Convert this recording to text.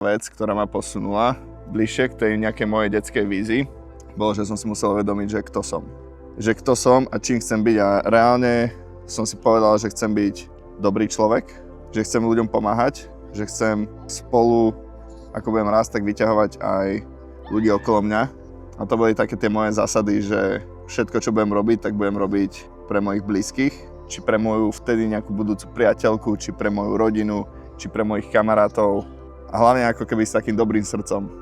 vec, ktorá ma posunula bližšie k tej nejakej mojej detskej vízii, bolo, že som si musel uvedomiť, že kto som. Že kto som a čím chcem byť, a reálne som si povedal, že chcem byť dobrý človek, že chcem ľuďom pomáhať, že chcem spolu, ako budem rásť, tak vyťahovať aj ľudí okolo mňa. A to boli také tie moje zásady, že všetko, čo budem robiť, tak budem robiť pre mojich blízkych, či pre moju vtedy nejakú budúcu priateľku, či pre moju rodinu, či pre mojich kamarátov. A hlavne ako keby s takým dobrým srdcom.